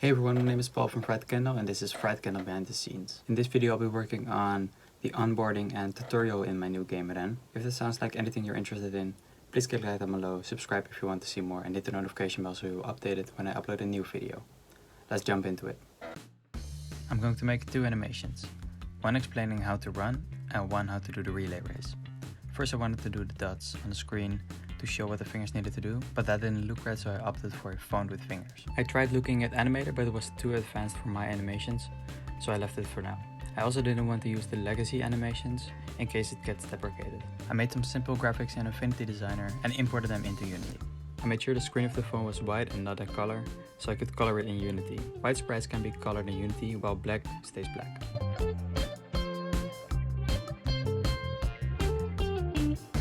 Hey everyone, my name is Paul from Candle and this is Candle Behind the Scenes. In this video I'll be working on the onboarding and tutorial in my new game again. If this sounds like anything you're interested in, please click like down below, subscribe if you want to see more, and hit the notification bell so you'll update it when I upload a new video. Let's jump into it. I'm going to make two animations, one explaining how to run and one how to do the relay race. First I wanted to do the dots on the screen to show what the fingers needed to do, but that didn't look right, so I opted for a phone with fingers. I tried looking at Animator, but it was too advanced for my animations, so I left it for now. I also didn't want to use the legacy animations in case it gets deprecated. I made some simple graphics in Affinity Designer and imported them into Unity. I made sure the screen of the phone was white and not a color, so I could color it in Unity. White sprites can be colored in Unity, while black stays black.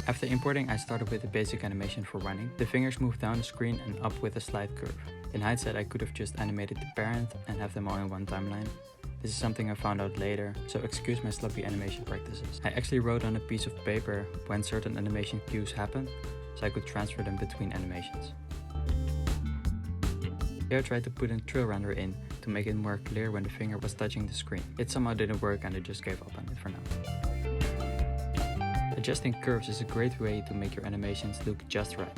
After importing, I started with the basic animation for running. The fingers move down the screen and up with a slight curve. In hindsight, I could have just animated the parent and have them all in one timeline. This is something I found out later, so excuse my sloppy animation practices. I actually wrote on a piece of paper when certain animation cues happened, so I could transfer them between animations. Here I tried to put a trail render in to make it more clear when the finger was touching the screen. It somehow didn't work and I just gave up on it for now. Adjusting curves is a great way to make your animations look just right.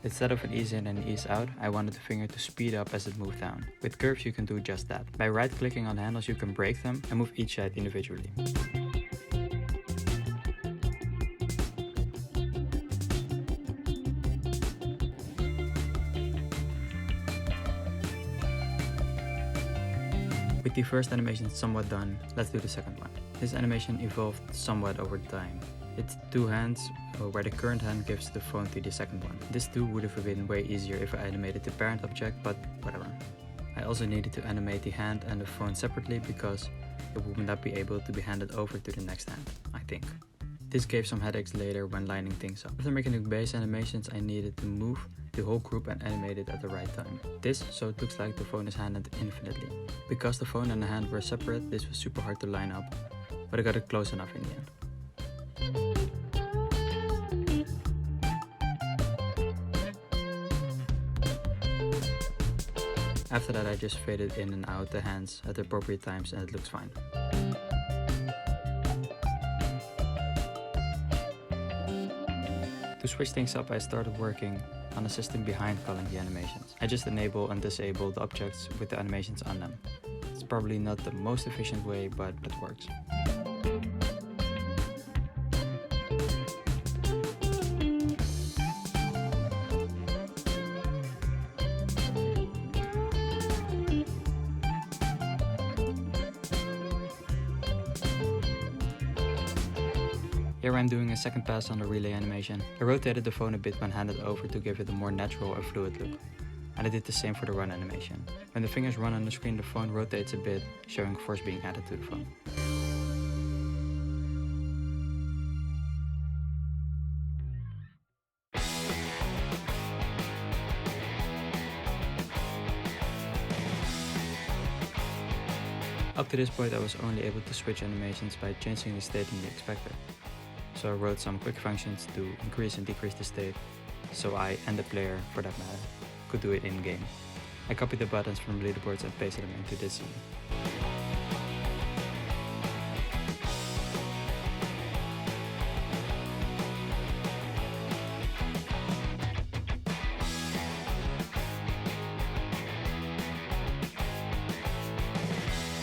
Instead of an ease in and ease out, I wanted the finger to speed up as it moved down. With curves you can do just that. By right-clicking on the handles you can break them and move each side individually. With the first animation somewhat done, let's do the second one. This animation evolved somewhat over time. It's two hands, where the current hand gives the phone to the second one. This too would have been way easier if I animated the parent object, but whatever. I also needed to animate the hand and the phone separately because it would not be able to be handed over to the next hand, I think. This gave some headaches later when lining things up. After making the base animations, I needed to move the whole group and animate it at the right time. This so it looks like the phone is handed infinitely. Because the phone and the hand were separate, this was super hard to line up, but I got it close enough in the end. After that I just faded in and out the hands at the appropriate times and it looks fine. To switch things up, I started working on a system behind calling the animations. I just enable and disable the objects with the animations on them. It's probably not the most efficient way, but it works. Here I'm doing a second pass on the relay animation. I rotated the phone a bit when handed over to give it a more natural and fluid look. And I did the same for the run animation. When the fingers run on the screen, the phone rotates a bit, showing force being added to the phone. Up to this point I was only able to switch animations by changing the state in the expector. So I wrote some quick functions to increase and decrease the state, so I, and the player for that matter, could do it in-game. I copied the buttons from leaderboards and pasted them into this scene.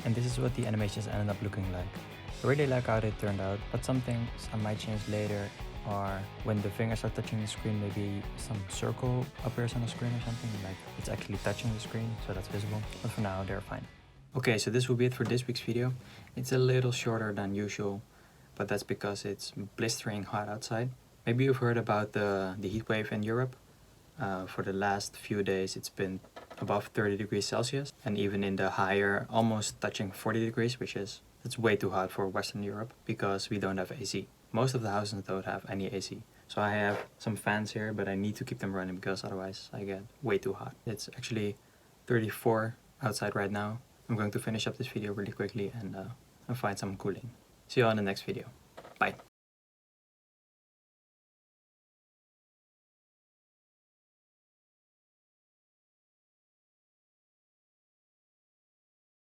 And this is what the animations ended up looking like. I really like how they turned out, but some things I might change later are when the fingers are touching the screen, maybe some circle appears on the screen or something, like it's actually touching the screen, so that's visible. But for now, they're fine. Okay, so this will be it for this week's video. It's a little shorter than usual, but that's because it's blistering hot outside. Maybe you've heard about the heat wave in Europe. For the last few days it's been above 30 degrees Celsius, and even in the higher, almost touching 40 degrees, it's way too hot for Western Europe because we don't have AC. Most of the houses don't have any AC. So I have some fans here, but I need to keep them running because otherwise I get way too hot. It's actually 34 outside right now. I'm going to finish up this video really quickly and find some cooling. See you on the next video. Bye.